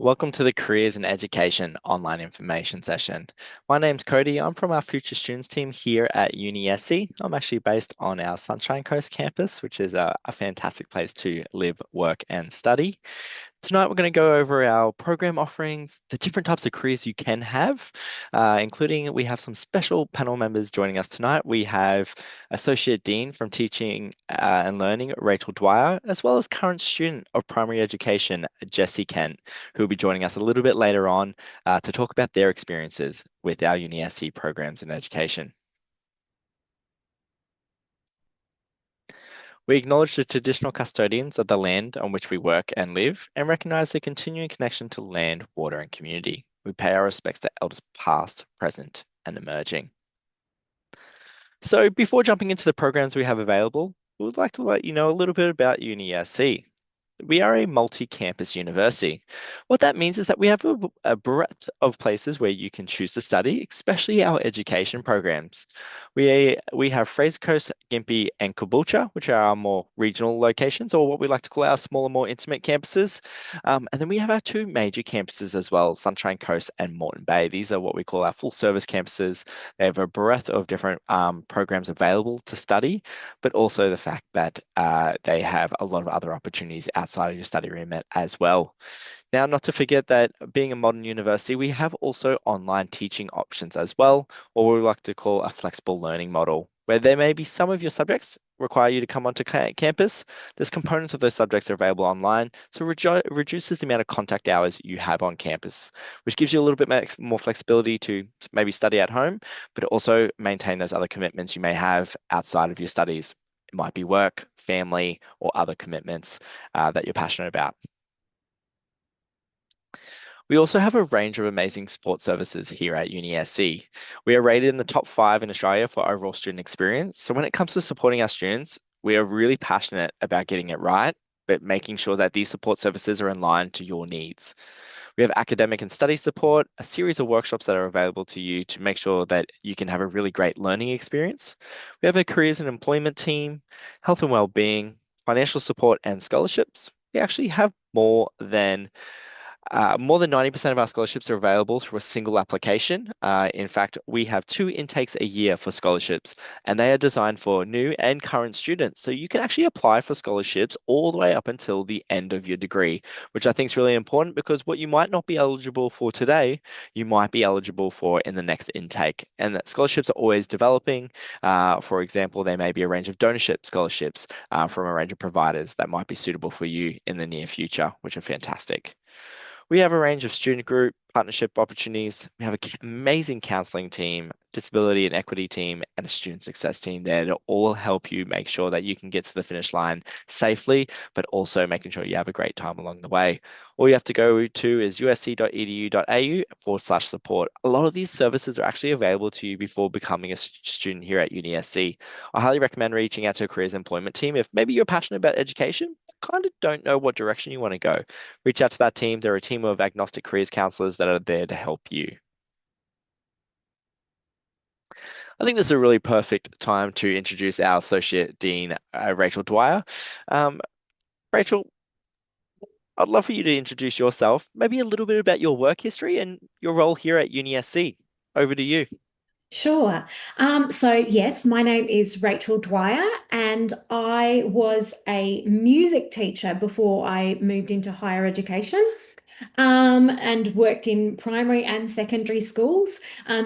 Welcome to the Careers in Education online information session. My name's Cody. I'm from our Future Students team here at UniSC. I'm actually based on our Sunshine Coast campus, which is a fantastic place to live, work, and study. Tonight, we're going to go over our program offerings, the different types of careers you can have, including we have some special panel members joining us tonight. We have Associate Dean from Teaching and Learning, Rachel Dwyer, as well as current student of primary education, Jessie Kent, who will be joining us a little bit later on to talk about their experiences with our UniSC programs in education. We acknowledge the traditional custodians of the land on which we work and live and recognize the continuing connection to land, water, and community. We pay our respects to elders past, present, and emerging. So, before jumping into the programs we have available, we would like to let you know a little bit about UniSC. We are a multi-campus university. What that means is that we have a breadth of places where you can choose to study, especially our education programs. We have Fraser Coast, Gympie, and Caboolture, which are our more regional locations, or what we like to call our smaller, more intimate campuses. And then we have our two major campuses as well, Sunshine Coast and Moreton Bay. These are what we call our full-service campuses. They have a breadth of different programs available to study, but also the fact that they have a lot of other opportunities outside of your study remit as well. Now, not to forget that being a modern university, we have also online teaching options as well, or what we like to call a flexible learning model, where there may be some of your subjects require you to come onto campus. There's components of those subjects are available online, so reduces the amount of contact hours you have on campus, which gives you a little bit more flexibility to maybe study at home, but also maintain those other commitments you may have outside of your studies. It might be work, family, or other commitments that you're passionate about. We also have a range of amazing support services here at UniSC. We are rated in the top 5 in Australia for overall student experience. So when it comes to supporting our students, we are really passionate about getting it right, but making sure that these support services are in line to your needs. We have academic and study support, a series of workshops that are available to you to make sure that you can have a really great learning experience. We have a careers and employment team, health and well-being, financial support, and scholarships. We actually have more than 90% of our scholarships are available through a single application. In fact, we have 2 intakes a year for scholarships, and they are designed for new and current students. So you can actually apply for scholarships all the way up until the end of your degree, which I think is really important because what you might not be eligible for today, you might be eligible for in the next intake. And that scholarships are always developing. For example, there may be a range of donorship scholarships from a range of providers that might be suitable for you in the near future, which are fantastic. We have a range of student group partnership opportunities. We have an amazing counselling team, disability and equity team, and a student success team there to all help you make sure that you can get to the finish line safely, but also making sure you have a great time along the way. All you have to go to is usc.edu.au/support. A lot of these services are actually available to you before becoming a student here at UniSC. I highly recommend reaching out to a careers employment team if maybe you're passionate about education, kind of don't know what direction you want to go. Reach out to that team. They're a team of agnostic careers counselors that are there to help you. I think this is a really perfect time to introduce our Associate Dean, Rachel Dwyer. Um, Rachel, I'd love for you to introduce yourself, maybe a little bit about your work history and your role here at UniSC. Over to you. Sure. So yes, my name is Rachel Dwyer, and I was a music teacher before I moved into higher education, and worked in primary and secondary schools.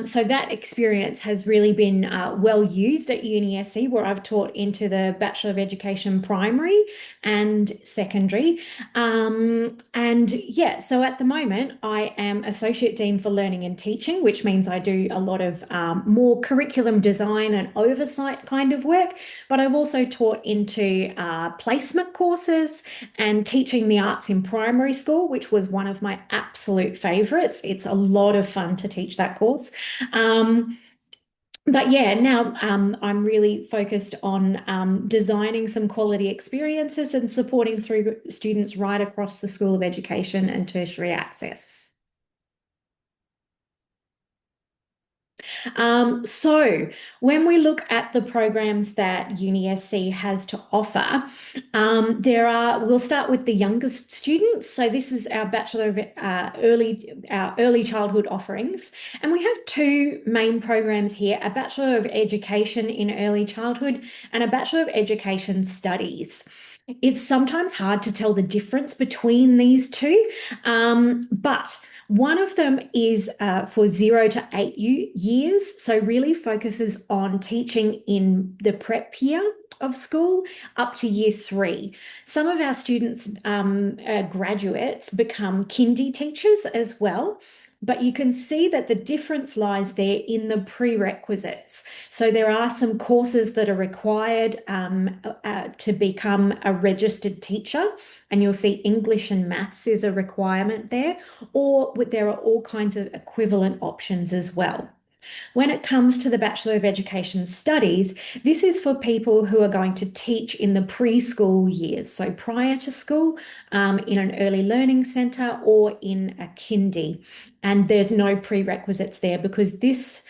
So that experience has really been well used at UniSC, where I've taught into the Bachelor of Education primary and secondary. And yeah, so at the moment, I am Associate Dean for Learning and Teaching, which means I do a lot of more curriculum design and oversight kind of work. But I've also taught into placement courses and teaching the arts in primary school, which was one of my absolute favorites. It's a lot of fun to teach that course. Um, but yeah, now I'm really focused on designing some quality experiences and supporting through students right across the School of Education and tertiary access. So when we look at the programs that UniSC has to offer, we'll start with the youngest students. So this is our Bachelor of our early childhood offerings. And we have two main programs here, a Bachelor of Education in Early Childhood and a Bachelor of Education Studies. It's sometimes hard to tell the difference between these two, but one of them is for 0 to 8 years, so really focuses on teaching in the prep year of school up to year 3. Some of our students, graduates, become kindy teachers as well. But you can see that the difference lies there in the prerequisites. So there are some courses that are required to become a registered teacher, and you'll see English and maths is a requirement there, or there are all kinds of equivalent options as well. When it comes to the Bachelor of Education Studies, this is for people who are going to teach in the preschool years, so prior to school, in an early learning centre or in a kindy. And there's no prerequisites there because this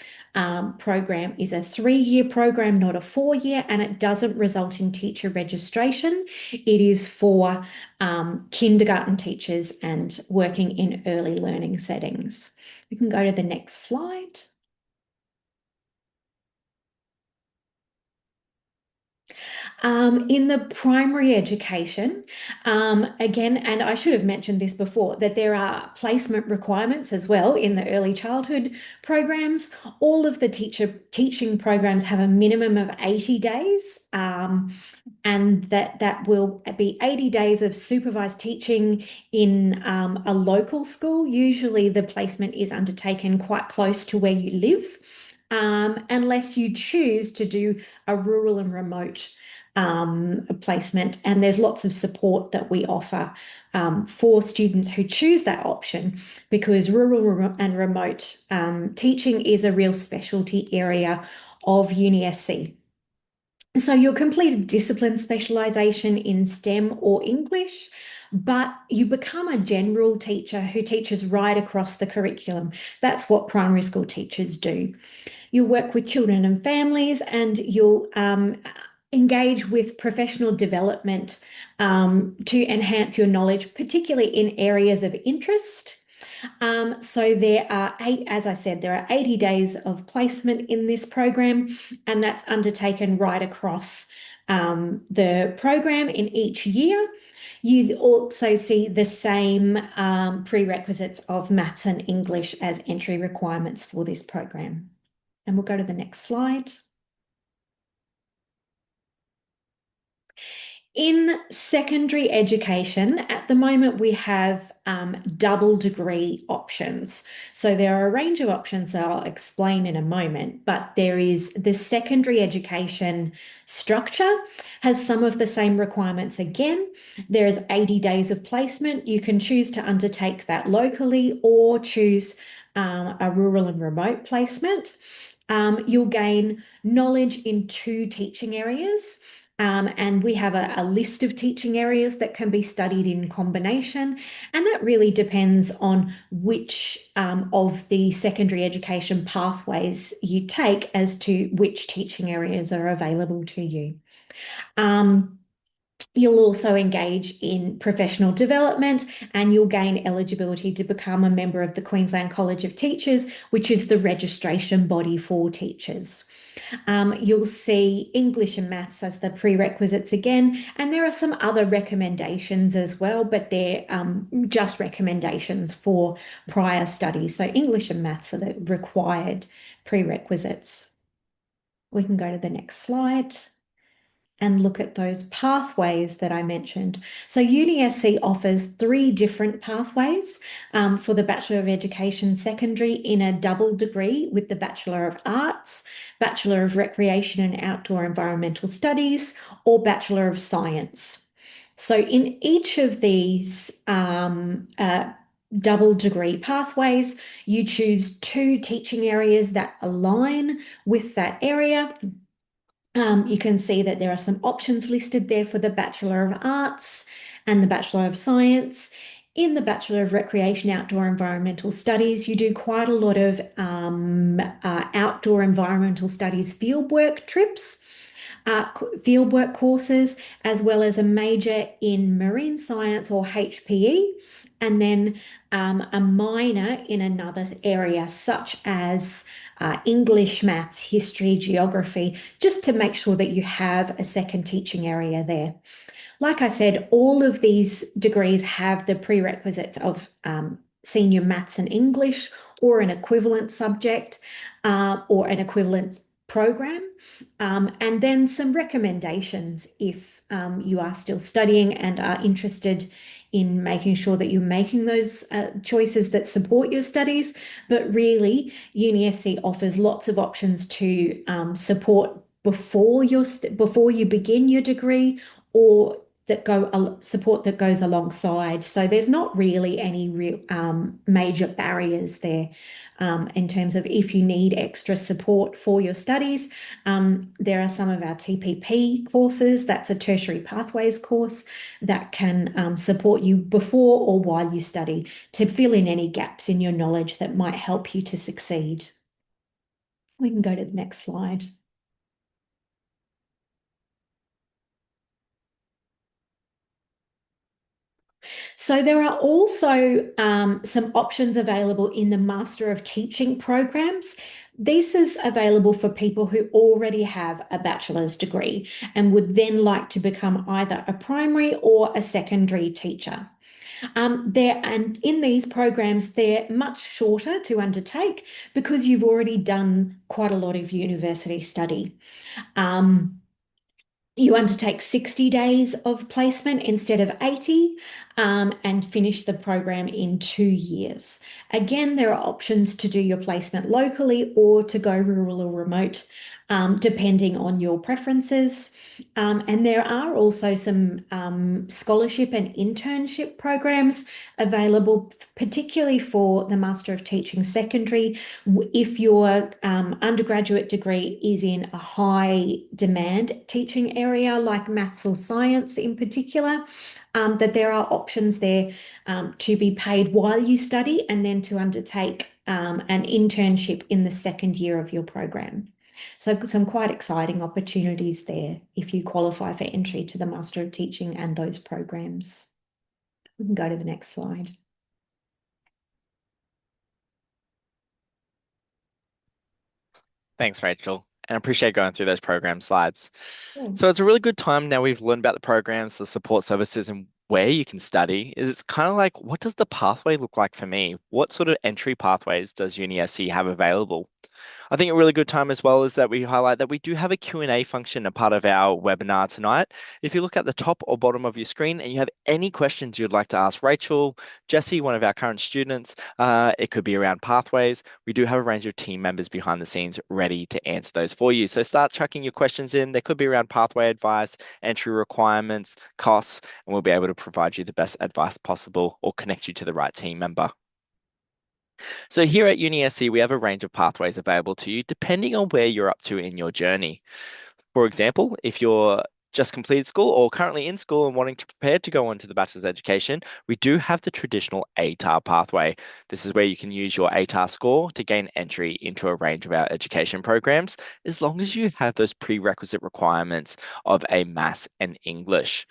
program is a 3-year program, not a 4-year, and it doesn't result in teacher registration. It is for kindergarten teachers and working in early learning settings. We can go to the next slide. In the primary education, again, and I should have mentioned this before, that there are placement requirements as well in the early childhood programs. All of the teaching programs have a minimum of 80 days, and that will be 80 days of supervised teaching in a local school. Usually the placement is undertaken quite close to where you live, unless you choose to do a rural and remote placement. And there's lots of support that we offer for students who choose that option because rural and remote teaching is a real specialty area of UniSC. So you'll complete a discipline specialisation in STEM or English, but you become a general teacher who teaches right across the curriculum. That's what primary school teachers do. You'll work with children and families, and you'll engage with professional development to enhance your knowledge, particularly in areas of interest. So there are as I said, there are 80 days of placement in this program, and that's undertaken right across the program in each year. You also see the same prerequisites of maths and English as entry requirements for this program. And we'll go to the next slide. In secondary education, at the moment, we have double degree options. So there are a range of options that I'll explain in a moment, but there is the secondary education structure has some of the same requirements again. There is 80 days of placement. You can choose to undertake that locally or choose a rural and remote placement. You'll gain knowledge in 2 teaching areas. And we have a list of teaching areas that can be studied in combination, and that really depends on which of the secondary education pathways you take as to which teaching areas are available to you. You'll also engage in professional development, and you'll gain eligibility to become a member of the Queensland College of Teachers, which is the registration body for teachers. You'll see English and maths as the prerequisites again, and there are some other recommendations as well, but they're just recommendations for prior studies. So English and maths are the required prerequisites. We can go to the next slide and look at those pathways that I mentioned. So UniSC offers 3 different pathways for the Bachelor of Education Secondary in a double degree with the Bachelor of Arts, Bachelor of Recreation and Outdoor Environmental Studies, or Bachelor of Science. So in each of these double degree pathways, you choose 2 teaching areas that align with that area. You can see that there are some options listed there for the Bachelor of Arts and the Bachelor of Science. In the Bachelor of Recreation Outdoor Environmental Studies, you do quite a lot of outdoor environmental studies fieldwork trips, fieldwork courses, as well as a major in marine science or HPE, and then a minor in another area, such as English, maths, history, geography, just to make sure that you have a second teaching area there. Like I said, all of these degrees have the prerequisites of senior maths and English or an equivalent subject or an equivalent program. And then some recommendations if you are still studying and are interested in making sure that you're making those choices that support your studies. But really, UniSC offers lots of options to support before you begin your degree or support that goes alongside. So there's not really any real major barriers there in terms of if you need extra support for your studies. There are some of our TPP courses, that's a tertiary pathways course that can support you before or while you study to fill in any gaps in your knowledge that might help you to succeed. We can go to the next slide. So there are also some options available in the Master of Teaching programs. This is available for people who already have a bachelor's degree and would then like to become either a primary or a secondary teacher. And in these programs, they're much shorter to undertake because you've already done quite a lot of university study. Um, you undertake 60 days of placement instead of 80 and finish the program in 2 years. Again, there are options to do your placement locally or to go rural or remote, depending on your preferences. And there are also some scholarship and internship programs available, particularly for the Master of Teaching Secondary. If your undergraduate degree is in a high demand teaching area like maths or science in particular, that there are options there to be paid while you study and then to undertake an internship in the second year of your program. So some quite exciting opportunities there if you qualify for entry to the Master of Teaching and those programs. We can go to the next slide. Thanks, Rachel, and I appreciate going through those program slides. Yeah. So it's a really good time now we've learned about the programs, the support services, and where you can study. Is it's kind of like, what does the pathway look like for me? What sort of entry pathways does UniSC have available? I think a really good time as well is that we highlight that we do have a Q&A function, a part of our webinar tonight. If you look at the top or bottom of your screen and you have any questions you'd like to ask Rachel, Jesse, one of our current students, it could be around pathways. We do have a range of team members behind the scenes ready to answer those for you. So start chucking your questions in. They could be around pathway advice, entry requirements, costs, and we'll be able to provide you the best advice possible or connect you to the right team member. So here at UniSC, we have a range of pathways available to you depending on where you're up to in your journey. For example, if you're just completed school or currently in school and wanting to prepare to go on to the bachelor's education, we do have the traditional ATAR pathway. This is where you can use your ATAR score to gain entry into a range of our education programs, as long as you have those prerequisite requirements of a maths and English.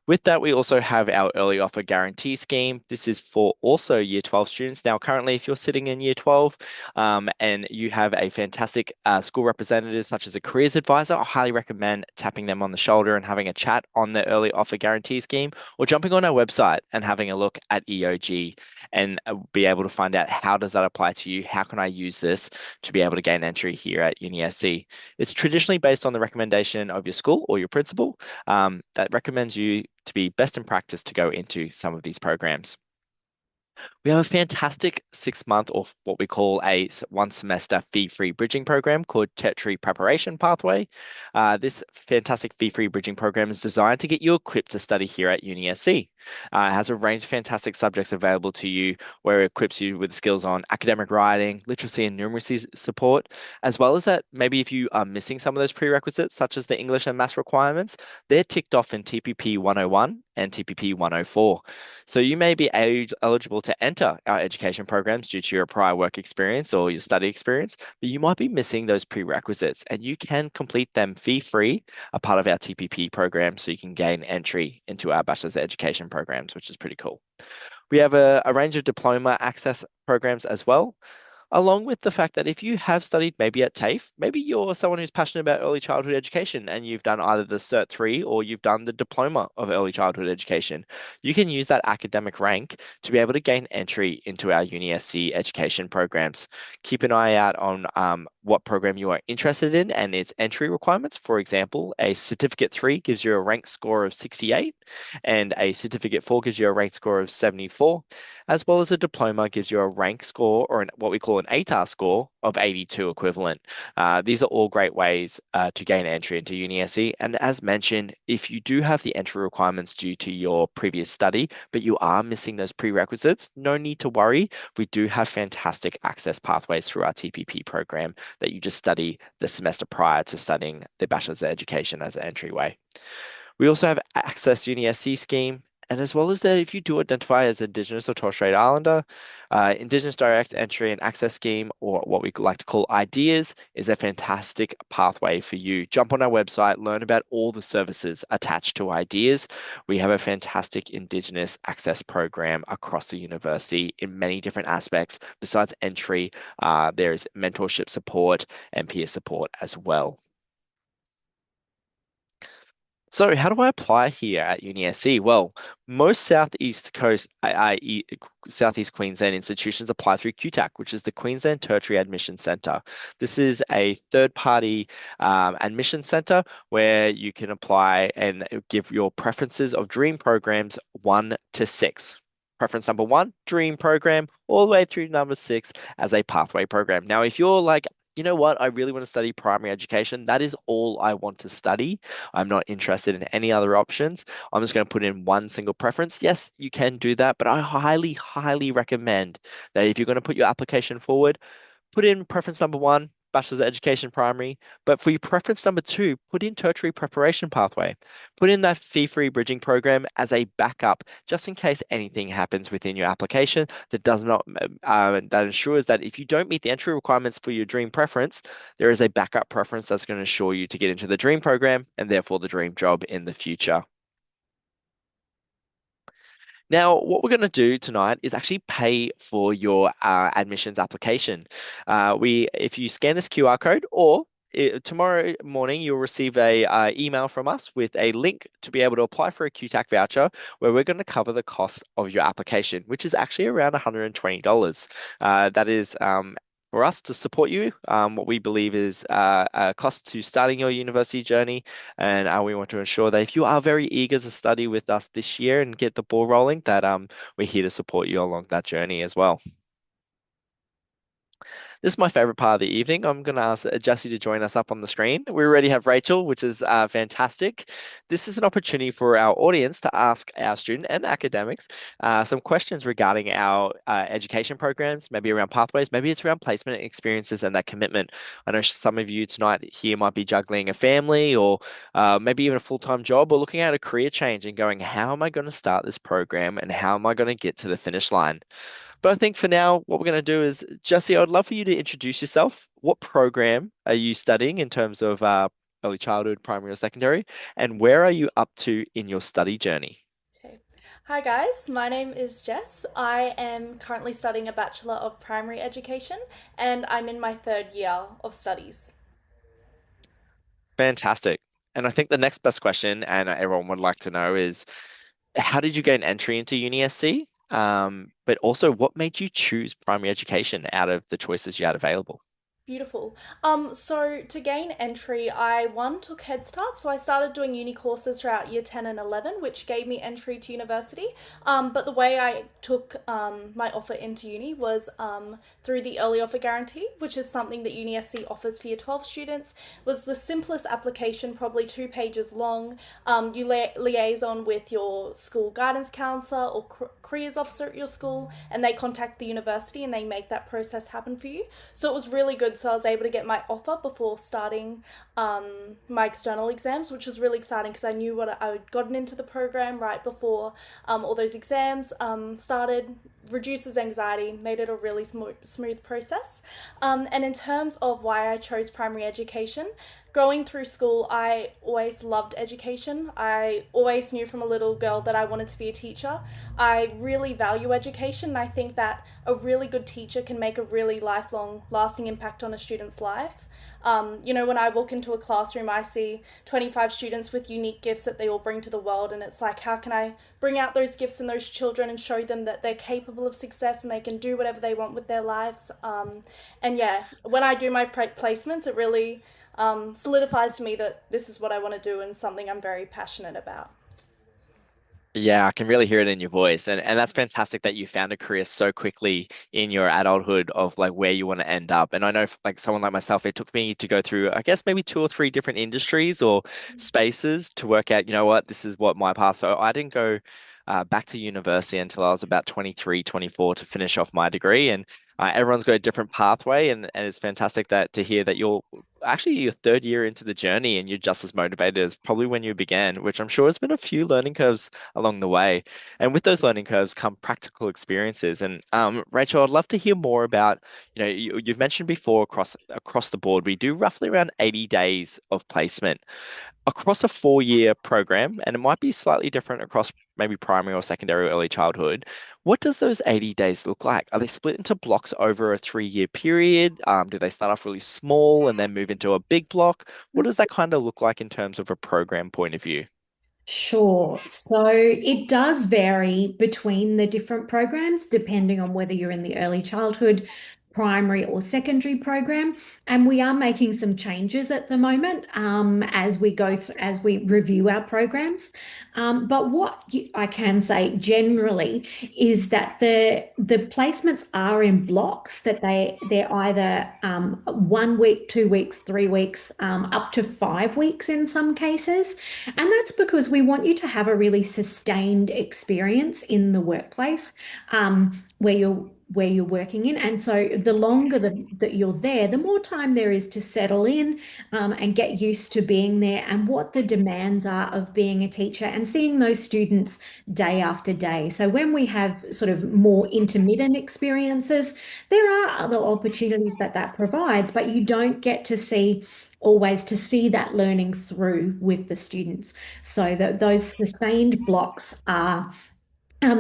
With that, we also have our early offer guarantee scheme. This is for also Year 12 students. Now, currently, if you're sitting in Year 12 and you have a fantastic school representative, such as a careers advisor, I highly recommend tapping them on the shoulder and having a chat on the early offer guarantee scheme, or jumping on our website and having a look at EOG and be able to find out how does that apply to you? How can I use this to be able to gain entry here at UniSC? It's traditionally based on the recommendation of your school or your principal that recommends you to be best in practice to go into some of these programs. We have a fantastic 6 month or what we call a one semester fee-free bridging program called Tertiary Preparation Pathway. This fantastic fee-free bridging program is designed to get you equipped to study here at UniSC. It has a range of fantastic subjects available to you where it equips you with skills on academic writing, literacy, and numeracy support, as well as that maybe if you are missing some of those prerequisites, such as the English and maths requirements, they're ticked off in TPP 101 and TPP 104. So you may be eligible to enter our education programs due to your prior work experience or your study experience, but you might be missing those prerequisites and you can complete them fee-free, a part of our TPP program, so you can gain entry into our Bachelor's of Education programs, which is pretty cool. We have a range of diploma access programs as well, along with the fact that if you have studied maybe at TAFE, maybe you're someone who's passionate about early childhood education and you've done either the Cert 3 or you've done the Diploma of Early Childhood Education, you can use that academic rank to be able to gain entry into our UniSC education programs. Keep an eye out on what program you are interested in and its entry requirements. For example, a Certificate 3 gives you a rank score of 68 and a Certificate 4 gives you a rank score of 74, as well as a diploma gives you a rank score or what we call an ATAR score of 82 equivalent. These are all great ways to gain entry into UniSC. And as mentioned, if you do have the entry requirements due to your previous study, but you are missing those prerequisites, no need to worry. We do have fantastic access pathways through our TPP program that you just study the semester prior to studying the Bachelor's of Education as an entryway. We also have Access UniSC scheme, and as well as that, if you do identify as Indigenous or Torres Strait Islander, Indigenous Direct Entry and Access Scheme, or what we like to call IDEAS, is a fantastic pathway for you. Jump on our website, learn about all the services attached to IDEAS. We have a fantastic Indigenous access program across the university in many different aspects. Besides entry, there is mentorship support and peer support as well. So, how do I apply here at UniSC? Well, most Southeast Queensland institutions apply through QTAC, which is the Queensland Tertiary Admission Centre. This is a third-party admission centre where you can apply and give your preferences of dream programs 1 to 6. Preference number 1, dream program, all the way through number 6 as a pathway program. Now, if you're like, you know what, I really want to study primary education, that is all I want to study. I'm not interested in any other options. I'm just going to put in one single preference. Yes, you can do that, but I highly, highly recommend that if you're going to put your application forward, put in preference number 1, Bachelor's of Education Primary. But for your preference number 2, put in tertiary preparation pathway. Put in that fee-free bridging program as a backup, just in case anything happens within your application that does not that ensures that if you don't meet the entry requirements for your dream preference, there is a backup preference that's going to ensure you to get into the dream program and therefore the dream job in the future. Now, what we're going to do tonight is actually pay for your admissions application. If you scan this QR code, or tomorrow morning, you'll receive a email from us with a link to be able to apply for a QTAC voucher, where we're going to cover the cost of your application, which is actually around $120. That is for us to support you, what we believe is a cost to starting your university journey. And we want to ensure that if you are very eager to study with us this year and get the ball rolling, that we're here to support you along that journey as well. This is my favorite part of the evening. I'm going to ask Jesse to join us up on the screen. We already have Rachel, which is fantastic. This is an opportunity for our audience to ask our student and academics some questions regarding our education programs, maybe around pathways, maybe it's around placement experiences and that commitment. I know some of you tonight here might be juggling a family or maybe even a full-time job or looking at a career change and going, how am I going to start this program and how am I going to get to the finish line? But I think for now, what we're going to do is, Jesse, I'd love for you to introduce yourself. What program are you studying in terms of early childhood, primary, or secondary? And where are you up to in your study journey? Okay. Hi guys, my name is Jess. I am currently studying a Bachelor of Primary Education and I'm in my third year of studies. Fantastic. And I think the next best question, and everyone would like to know, is how did you gain entry into UniSC? But also, what made you choose primary education out of the choices you had available? Beautiful. So to gain entry, I one took Head Start. So I started doing uni courses throughout year 10 and 11, which gave me entry to university. But the way I took my offer into uni was through the early offer guarantee, which is something that UniSC offers for year 12 students. Was the simplest application, probably 2 pages long. You liaison with your school guidance counselor or careers officer at your school, and they contact the university and they make that process happen for you. So it was really good. So I was able to get my offer before starting my external exams, which was really exciting because I knew what I had gotten into the program right before all those exams started. Reduces anxiety, made it a really smooth process. And in terms of why I chose primary education, growing through school, I always loved education. I always knew from a little girl that I wanted to be a teacher. I really value education, and I think that a really good teacher can make a really lifelong, lasting impact on a student's life. When I walk into a classroom, I see 25 students with unique gifts that they all bring to the world, and it's like, how can I bring out those gifts in those children and show them that they're capable of success and they can do whatever they want with their lives? And yeah, when I do my placements, it really solidifies to me that this is what I want to do and something I'm very passionate about. Yeah, I can really hear it in your voice. And that's fantastic that you found a career so quickly in your adulthood of like where you want to end up. And I know for, like someone like myself, it took me to go through, I guess maybe two or three different industries or spaces to work out, you know what, this is what my path. So I didn't go back to university until I was about 23, 24 to finish off my degree. And everyone's got a different pathway, and it's fantastic that to hear that you're actually your third year into the journey and you're just as motivated as probably when you began, which I'm sure has been a few learning curves along the way. And with those learning curves come practical experiences. And Rachel, I'd love to hear more about, you've mentioned before across the board, we do roughly around 80 days of placement across a 4-year program, and it might be slightly different across maybe primary or secondary or early childhood. What does those 80 days look like? Are they split into blocks over a 3-year period? Do they start off really small and then move into a big block? What does that kind of look like in terms of a program point of view? Sure. So it does vary between the different programs depending on whether you're in the early childhood, primary, or secondary program. And we are making some changes at the moment as we go through, as we review our programs. But what I can say generally is that the placements are in blocks that they're either 1 week, 2 weeks, 3 weeks, up to 5 weeks in some cases. And that's because we want you to have a really sustained experience in the workplace where you're working in. And so the longer that you're there, the more time there is to settle in and get used to being there and what the demands are of being a teacher and seeing those students day after day. So when we have sort of more intermittent experiences, there are other opportunities that provides, but you don't get to see always to see that learning through with the students. So that those sustained blocks are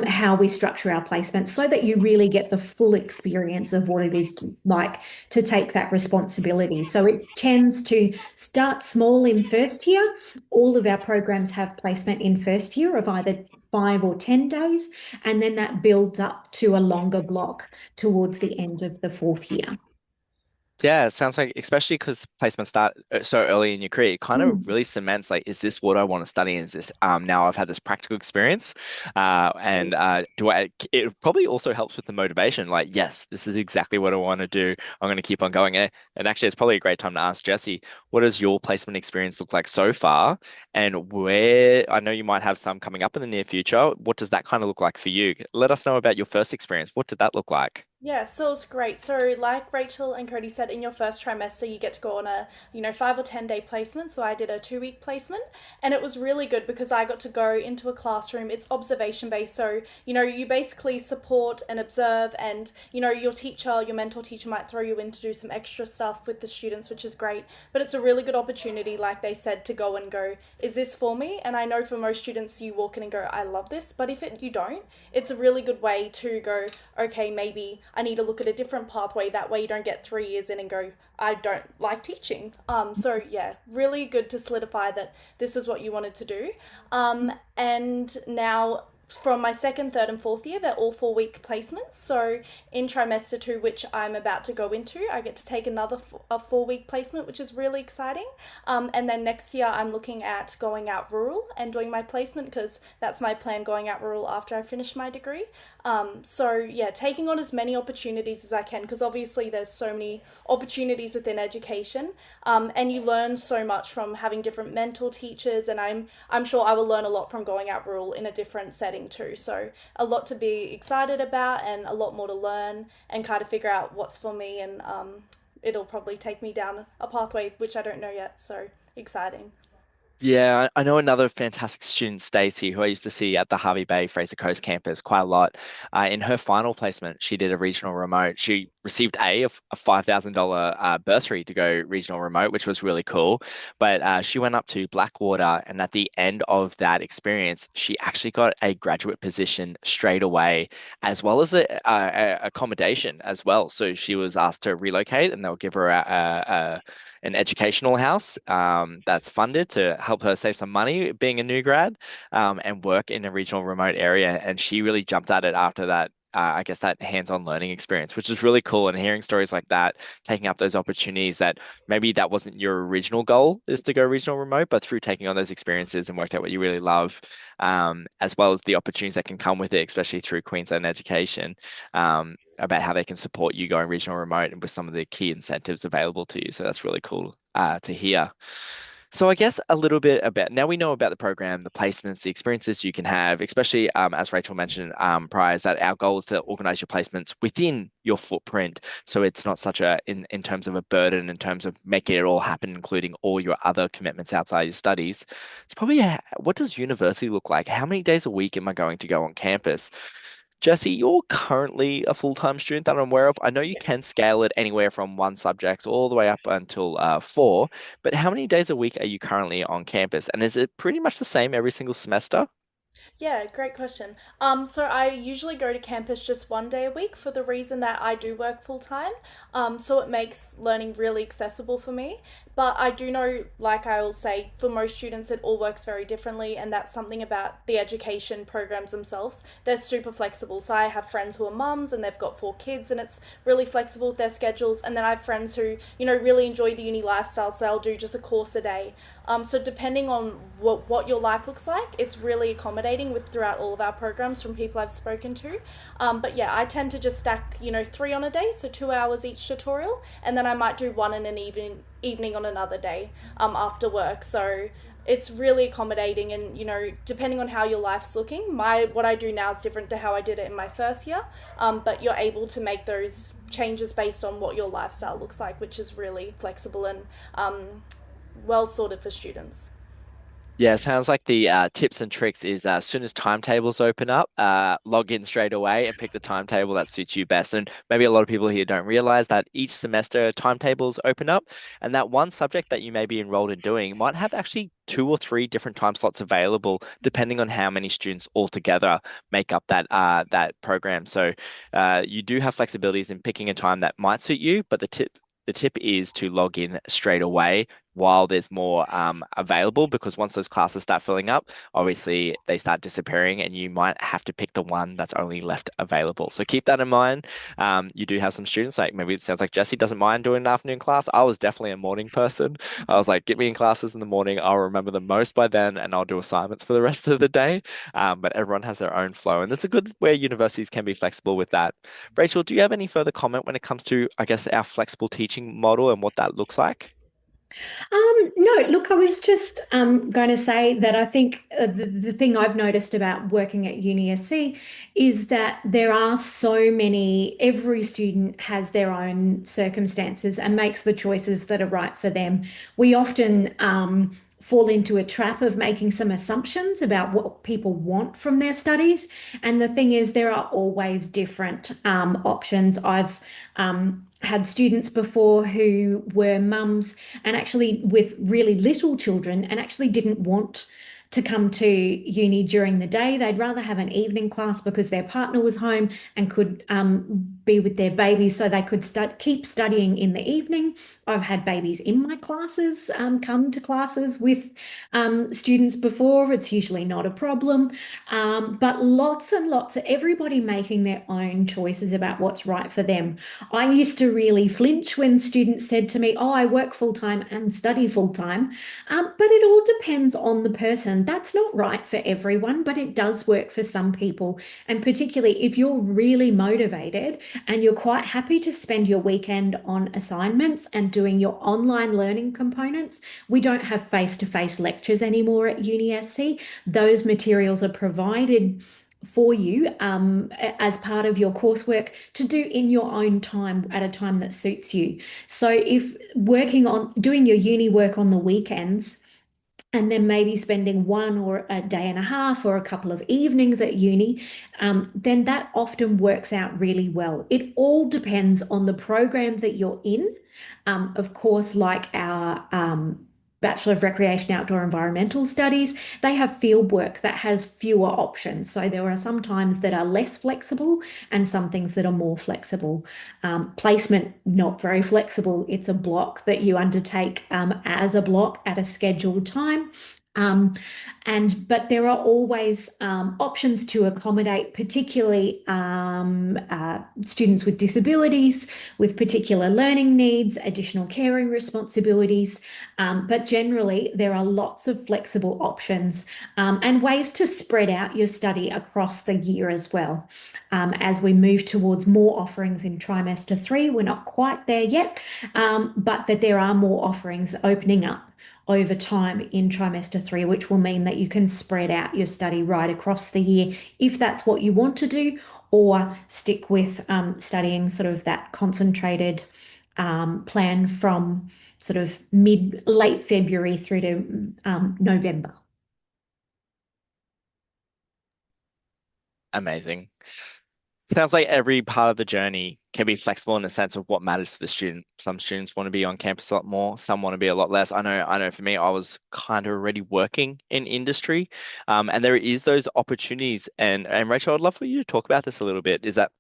how we structure our placements so that you really get the full experience of what it is like to take that responsibility. So it tends to start small in first year. All of our programs have placement in first year of either 5 or 10 days, and then that builds up to a longer block towards the end of the fourth year. Yeah, it sounds like, especially because placements start so early in your career, it kind of Mm. really cements like, is this what I want to study? Is this now I've had this practical experience, and do I? It probably also helps with the motivation. Like, yes, this is exactly what I want to do. I'm going to keep on going. And actually, it's probably a great time to ask Jesse, what does your placement experience look like so far? And where I know you might have some coming up in the near future. What does that kind of look like for you? Let us know about your first experience. What did that look like? Yeah, so it's great. So, like Rachel and Cody said, in your first trimester, you get to go on a 5 or 10 day placement. So I did a 2 week placement, and it was really good because I got to go into a classroom. It's observation based, so you basically support and observe, and your teacher, your mentor teacher, might throw you in to do some extra stuff with the students, which is great. But it's a really good opportunity, like they said, to go and go, is this for me? And I know for most students, you walk in and go, I love this. But if you don't, it's a really good way to go, okay, maybe I need to look at a different pathway. That way you don't get 3 years in and go, I don't like teaching. So yeah, really good to solidify that this is what you wanted to do. And now from my second, third, and fourth year, they're all 4 week placements. So in trimester two, which I'm about to go into, I get to take another a 4 week placement, which is really exciting. And then next year, I'm looking at going out rural and doing my placement because that's my plan, going out rural after I finish my degree. So yeah, taking on as many opportunities as I can because obviously there's so many opportunities within education, and you learn so much from having different mentor teachers. And I'm sure I will learn a lot from going out rural in a different setting too. So a lot to be excited about and a lot more to learn and kind of figure out what's for me. And it'll probably take me down a pathway which I don't know yet. So exciting. Yeah, I know another fantastic student, Stacey, who I used to see at the Harvey Bay Fraser Coast campus quite a lot. In her final placement, she did a regional remote. She received a $5,000 bursary to go regional remote, which was really cool. But she went up to Blackwater, and at the end of that experience, she actually got a graduate position straight away, as well as a accommodation as well. So she was asked to relocate, and they'll give her an educational house that's funded to help her save some money being a new grad, and work in a regional remote area. And she really jumped at it after that. I guess that hands-on learning experience, which is really cool. And hearing stories like that, taking up those opportunities that maybe that wasn't your original goal is to go regional remote, but through taking on those experiences and worked out what you really love, as well as the opportunities that can come with it, especially through Queensland Education, about how they can support you going regional remote and with some of the key incentives available to you. So that's really cool to hear. So I guess a little bit about now we know about the program, the placements, the experiences you can have, especially as Rachel mentioned prior, is that our goal is to organize your placements within your footprint. So it's not such in terms of a burden, in terms of making it all happen, including all your other commitments outside your studies. It's probably what does university look like? How many days a week am I going to go on campus? Jesse, you're currently a full-time student that I'm aware of. I know you can Yes. scale it anywhere from one subject all the way up until four, but how many days a week are you currently on campus? And is it pretty much the same every single semester? Yeah, great question. So I usually go to campus just 1 day a week for the reason that I do work full time. So it makes learning really accessible for me. But I do know, like I will say, for most students, it all works very differently, and that's something about the education programs themselves. They're super flexible. So I have friends who are mums and they've got 4 kids, and it's really flexible with their schedules. And then I have friends who, really enjoy the uni lifestyle, so they'll do just a course a day. So depending on what your life looks like, it's really accommodating with throughout all of our programs from people I've spoken to. But yeah, I tend to just stack, 3 on a day, so 2 hours each tutorial, and then I might do one in an evening on another day after work. So it's really accommodating, and depending on how your life's looking, my what I do now is different to how I did it in my first year. But you're able to make those changes based on what your lifestyle looks like, which is really flexible and well sorted for students. Yeah, sounds like the tips and tricks is as soon as timetables open up, log in straight away and pick the timetable that suits you best. And maybe a lot of people here don't realize that each semester timetables open up, and that one subject that you may be enrolled in doing might have actually 2 or 3 different time slots available, depending on how many students altogether make up that program. So you do have flexibilities in picking a time that might suit you, but the tip is to log in straight away while there's more available, because once those classes start filling up, obviously they start disappearing and you might have to pick the one that's only left available. So keep that in mind. You do have some students, like maybe it sounds like Jesse doesn't mind doing an afternoon class. I was definitely a morning person. I was like, get me in classes in the morning. I'll remember the most by then and I'll do assignments for the rest of the day. But everyone has their own flow. And that's a good where universities can be flexible with that. Rachel, do you have any further comment when it comes to, I guess, our flexible teaching model and what that looks like? No, look, I was just going to say that I think the thing I've noticed about working at UniSC is that there are so every student has their own circumstances and makes the choices that are right for them. We often fall into a trap of making some assumptions about what people want from their studies. And the thing is, there are always different options. I've had students before who were mums and actually with really little children and actually didn't want to come to uni during the day. They'd rather have an evening class because their partner was home and could be with their babies so they could keep studying in the evening. I've had babies in my classes come to classes with students before. It's usually not a problem. But lots and lots of everybody making their own choices about what's right for them. I used to really flinch when students said to me, "Oh, I work full time and study full time." But it all depends on the person. That's not right for everyone, but it does work for some people. And particularly if you're really motivated and you're quite happy to spend your weekend on assignments and doing your online learning components. We don't have face-to-face lectures anymore at UniSC. Those materials are provided for you as part of your coursework to do in your own time at a time that suits you. So if working on doing your uni work on the weekends and then maybe spending one or a day and a half or a couple of evenings at uni, then that often works out really well. It all depends on the program that you're in. Of course, like our Bachelor of Recreation Outdoor Environmental Studies, they have field work that has fewer options. So there are some times that are less flexible and some things that are more flexible. Placement, not very flexible. It's a block that you undertake as a block at a scheduled time. Um, but there are always options to accommodate, particularly students with disabilities, with particular learning needs, additional caring responsibilities. But generally, there are lots of flexible options and ways to spread out your study across the year as well. As we move towards more offerings in trimester 3, we're not quite there yet, but that there are more offerings opening up over time in trimester 3, which will mean that you can spread out your study right across the year if that's what you want to do, or stick with studying sort of that concentrated plan from sort of late February through to November. Amazing. Sounds like every part of the journey can be flexible in the sense of what matters to the student. Some students want to be on campus a lot more, some want to be a lot less. I know for me, I was kind of already working in industry. And there is those opportunities. And Rachel, I'd love for you to talk about this a little bit. Is that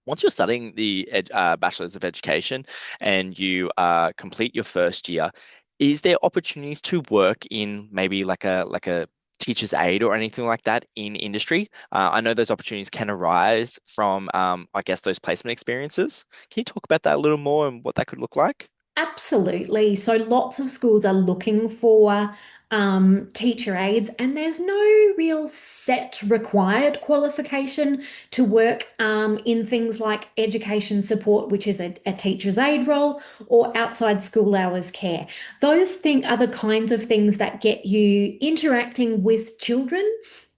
once you're studying the Bachelor's of Education and you complete your first year, is there opportunities to work in maybe like a teacher's aide or anything like that in industry? I know those opportunities can arise from, I guess, those placement experiences. Can you talk about that a little more and what that could look like? Absolutely. So lots of schools are looking for teacher aides, and there's no real set required qualification to work in things like education support, which is a teacher's aide role, or outside school hours care. Those things are the kinds of things that get you interacting with children.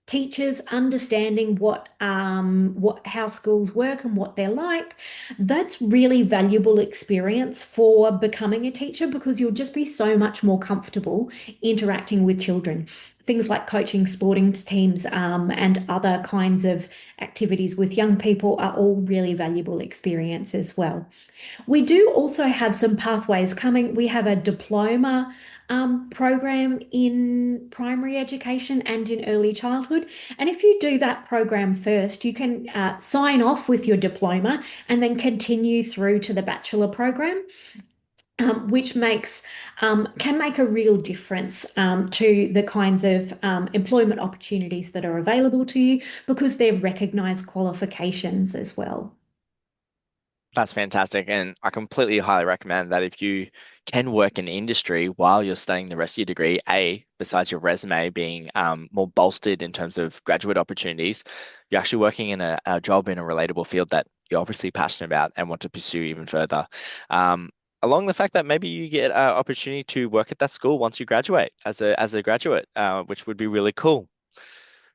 Teachers understanding what how schools work and what they're like. That's really valuable experience for becoming a teacher because you'll just be so much more comfortable interacting with children. Things like coaching sporting teams and other kinds of activities with young people are all really valuable experience as well. We do also have some pathways coming. We have a diploma program in primary education and in early childhood. And if you do that program first, you can sign off with your diploma and then continue through to the bachelor program. Which makes can make a real difference to the kinds of employment opportunities that are available to you because they're recognised qualifications as well. That's fantastic. And I completely highly recommend that if you can work in industry while you're studying the rest of your degree, besides your resume being more bolstered in terms of graduate opportunities, you're actually working in a job in a relatable field that you're obviously passionate about and want to pursue even further. Along the fact that maybe you get an opportunity to work at that school once you graduate as a graduate, which would be really cool.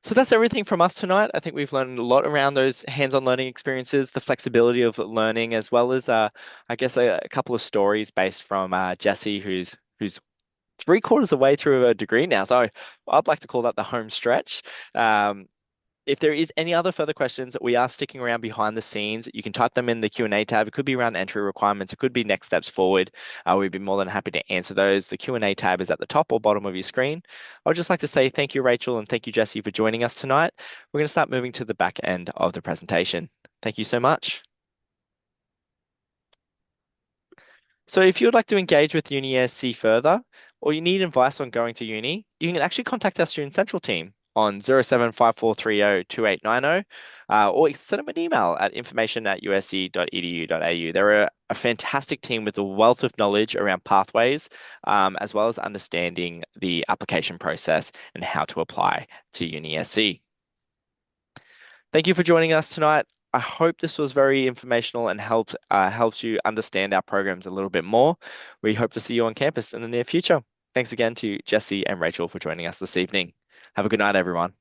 So that's everything from us tonight. I think we've learned a lot around those hands-on learning experiences, the flexibility of learning, as well as I guess a couple of stories based from Jessie, who's three-quarters of the way through a degree now. So I'd like to call that the home stretch. If there is any other further questions, we are sticking around behind the scenes. You can type them in the Q&A tab. It could be around entry requirements. It could be next steps forward. We'd be more than happy to answer those. The Q&A tab is at the top or bottom of your screen. I would just like to say thank you, Rachel, and thank you, Jesse, for joining us tonight. We're going to start moving to the back end of the presentation. Thank you so much. So if you would like to engage with UniSC further, or you need advice on going to uni, you can actually contact our Student Central team on 0754302890, or send them an email at information@usc.edu.au. They're a fantastic team with a wealth of knowledge around pathways, as well as understanding the application process and how to apply to UniSC. Thank you for joining us tonight. I hope this was very informational and helps you understand our programs a little bit more. We hope to see you on campus in the near future. Thanks again to Jesse and Rachel for joining us this evening. Have a good night, everyone.